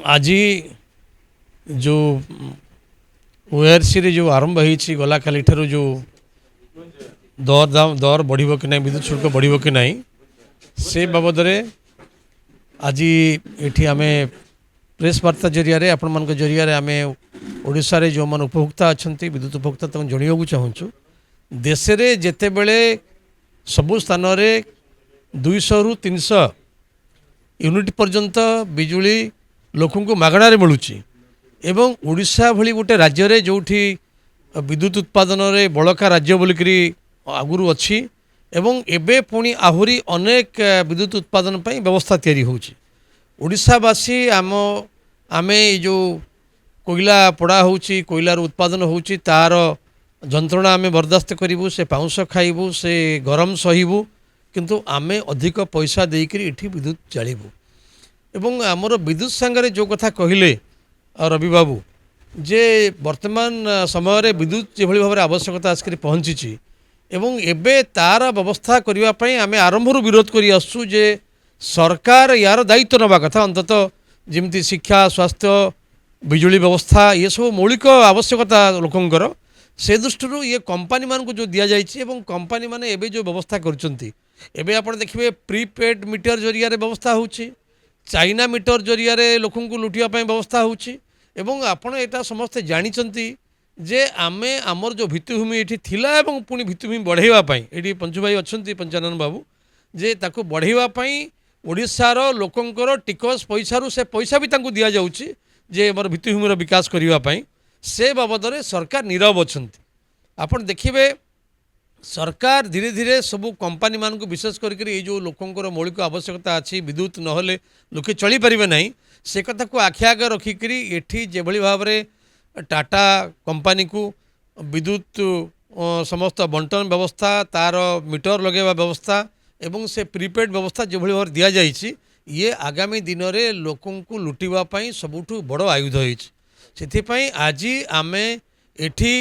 आज जो ओआरसी रे जो आरंभ होती गला काली ठार जो दर बढ़ कि ना विद्युत शुल्क बढ़ कि ना से बाबद आज ये आम प्रेस वार्ता जरिया आपण मान जरिया आम ओडिशा रे जो मन उपभोक्ता अच्छा विद्युत उपभोक्ता तक जनवाक चाहूँ देश में जिते बड़े सबु स्थान 200 रु 300 यूनिट पर्यंत बिजुली लोकों को मागणार मिलूँ एवं ओडिशा भली गोटे राज्य रे जोठी विद्युत उत्पादन रे बड़का राज्य बोलिकी आगुरी अच्छी एवं एबे पुणी आहुरी अनेक विद्युत उत्पादन पर व्यवस्था तैयारी होची ओडिशावासी आमे जो कोयला पोड़ा होची कोयलार उत्पादन होची तार जंत्रणा आमे बर्दास्त करूँ से पाउंस खाइबू से गरम सहिबू किंतु आमे अधिक पैसा देकर इठी विद्युत जालिबू एवं आमर विद्युत सांगरे जो कथा कहले रवि बाबू जे वर्तमान समय रे विद्युत जेभली भाव आवश्यकता आसिक पहुँची एवं एबे तार व्यवस्था करने आम आरंभ विरोध कर आसु जे सरकार यार दायित्व नवा कथा अंतत जमी शिक्षा स्वास्थ्य बिजुली व्यवस्था ये सब मौलिक आवश्यकता लोकंकर से दृष्टि ये कंपनी मान को जो दि जाइए कंपनी माने एबे जो व्यवस्था करछंती एबे आपण देखिए प्रीपेड मीटर जरिया व्यवस्था होची चाइना मीटर जरिया लोकं को लुटिया व्यवस्था होची एवं आपण एटा समस्ते जानिचंती जे आमे आमर जो भित्तिभूमि ये थिला एवं पुणी भित्तिभूमि बढ़ाइवाई ये पंचु भाई अच्छा पंचानन बाबू जे ताकू बढ़ाइवाई ओडिशार लोकंकर टिकस पैसा से पैसा भी तांकू दिया जाउची जे आमर भित्तिभूमिर विकास करने से बाबद में सरकार नीरव अच्छा आपड़ देखिए सरकार धीरे धीरे सबू कंपनी मान को विशेष करके ये जो लोकंकर मौलिक आवश्यकता अच्छी विद्युत नहले लोके चली पारिबे नहीं से कथा को आखि आगे रखिकी एठी जेभली भाव में टाटा कंपनी को विद्युत समस्त बंटन व्यवस्था तार मीटर लगेवा व्यवस्था एवं से प्रीपेड व्यवस्था जो भाव दि जाइए ये आगामी दिन में लोकों को लुटिवाई सबुठु बड़ आयुध होती आज आम एठी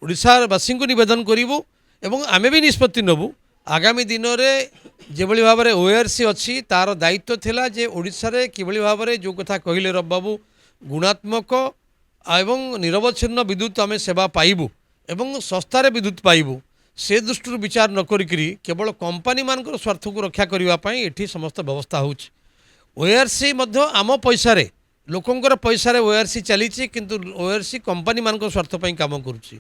ओडिशावासी को निवेदन करूँ एवं आमे भी निष्पत्ति नबू आगामी दिन में जेभली भाव में ओआरसी अच्छी तार दायित्व थिला जे ओडिशा रे किभली भाव में जो कथा कहले रब बाबू गुणात्मक एवं निरवच्छिन्न विद्युत आम सेवा पाइबू एवं सस्तार विद्युत पाइबू से दृष्टि विचार न करी केवल कंपनी मान स्वार्थ को रक्षा करने ये समस्त व्यवस्था होची ओआरसी आम पैसा लोकंर पैसा ओआरसी चली किंतु ओआरसी कंपनी मान स्वार्थ काम करुच्ची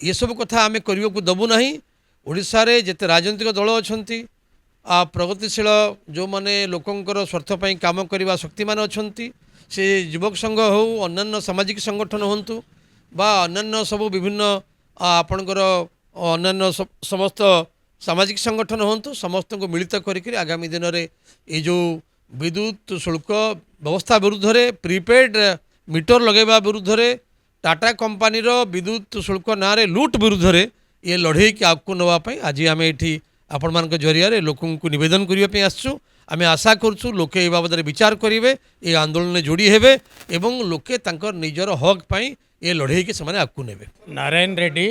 ये सब कथा आम करने को दबू ना ओडिशा रे जेते राजनीतिक दल अच्छा प्रगतिशील जो माने लोकंर स्वार्थ काम करने शक्तिमान अच्छा से युवक संघ हो अन्य सामाजिक संगठन हूँ बा अन्य सब विभिन्न आपणकर अन्य समस्त सामाजिक संगठन हूँ समस्त को मिलित करके आगामी दिन में ये जो विद्युत शुल्क व्यवस्था विरुद्ध रे प्रीपेड मीटर लगेवा विरुद्ध रे टाटा कंपनी विद्युत शुल्क ना लुट विरुद्ध रे ये लड़े की आगू नापी आज आम ये आपण मान जरिया लोकों को निवेदन करने आसचु आम आशा करुँ लोके ये बाबद विचार करेंगे ये आंदोलन जोड़ी हेबे एवं लोके तांकर निजर हक पाई ये लड़े की से आगू ने नारायण रेड्डी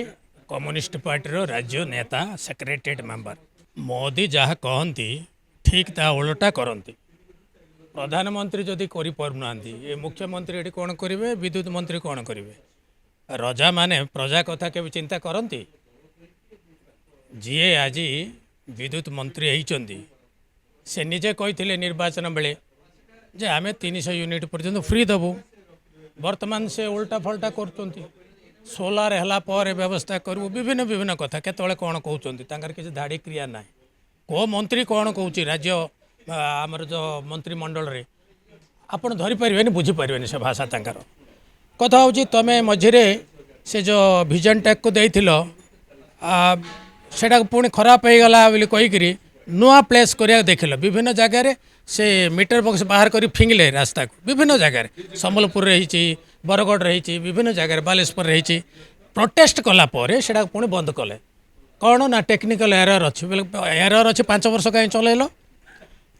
कम्युनिस्ट पार्टी राज्य नेता सेक्रेटेरिएट मेंबर मोदी जहाँ कहती ठीक ता उल्टा करती प्रधानमंत्री जदि ये मुख्यमंत्री ये कौन करेंगे विद्युत मंत्री कौन करेंगे रजा माने प्रजा कथा के चिंता करती जी आज विद्युत मंत्री होती से निजे कही निर्वाचन बेले जे आमे 300 यूनिट पर्यंत फ्री देबू वर्तमान से उल्टा फल्टा कर सोलार है व्यवस्था करूँ विभिन्न विभिन्न कथा केतले कौन कहते किसी धाड़ी क्रिया ना को मंत्री कौन कौच राज्य आमर जो मंत्रिमंडल रे आपड़ धरीपर बुझीपर से भाषा तांकर कथा हूँ तुम मझे से जो विजन टैग को देथिल सेटा पुणी खराब हो गला बोली कहीकि नुआ प्लेस करिया देखिल विभिन्न जगार से मीटर बक्स बाहर कर फिंगले रास्ता को विभिन्न जगार संबलपुर रही बरगढ़ रही विभिन्न जगार बालेश्वर रही प्रोटेस्ट कलापर से पुणी बंद कले कौन ना टेक्निकल एरर अच्छी एरर अच्छी 5 वर्ष कहीं चलैल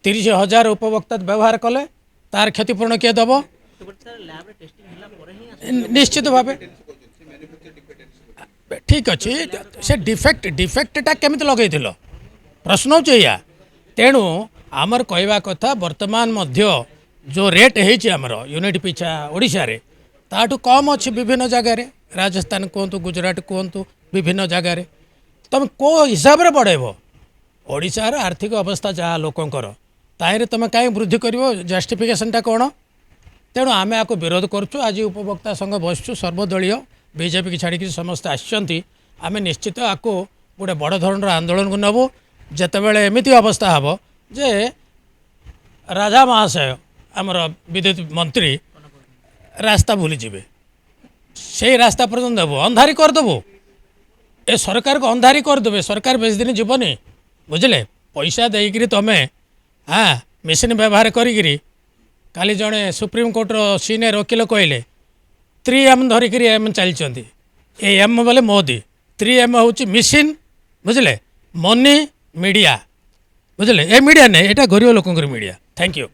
30,000 उपभोक्ता व्यवहार कले तार क्षतिपूर्ण किए दब निश्चित भाव ठीक अच्छे से डिफेक्टा केमी लगे प्रश्न हो तेणु आमर कहवा कथा वर्तमान मध्य जो रेट ହେଇଛି ଆମର यूनिट पिछा ओडिशा रे ताठू कम अच्छी विभिन्न जगार राजस्थान कहतु गुजरात कहतु विभिन्न जगार तुम को हिसाब रे बढ़ेब ओडिशार आर्थिक अवस्था जहाँ लोकंकर ताहिरे तुम कहीं वृद्धि कर जस्टिफिकेशनटा कौन तेणु आम आपको विरोध करुँ आज उपभोक्ता संघ बसचु सर्वदलीय बीजेपी की छाड़ी समस्त आम निश्चित आपको गोटे बड़ धरण आंदोलन को नबू जितेबाला एमती अवस्था हम जे राजा महाशय आमर विद्युत मंत्री रास्ता भूली जीवे से रास्ता पर्यटन देव अंधारी करदेबू ए सरकार को अंधारी करदेवे सरकार बेस दिन जीवनी बुझे पैसा देकर तुम हाँ मेसीन व्यवहार करी काली जड़े सुप्रीमकोर्टर सीनियर वकिल कहले 3M धरिक एम चलती एम बोले मोदी 3M हूँ मेसीन बुझे मनी मीडिया बुझे ए मीडिया नहीं यहाँ गरीब लोक मीडिया थैंक यू।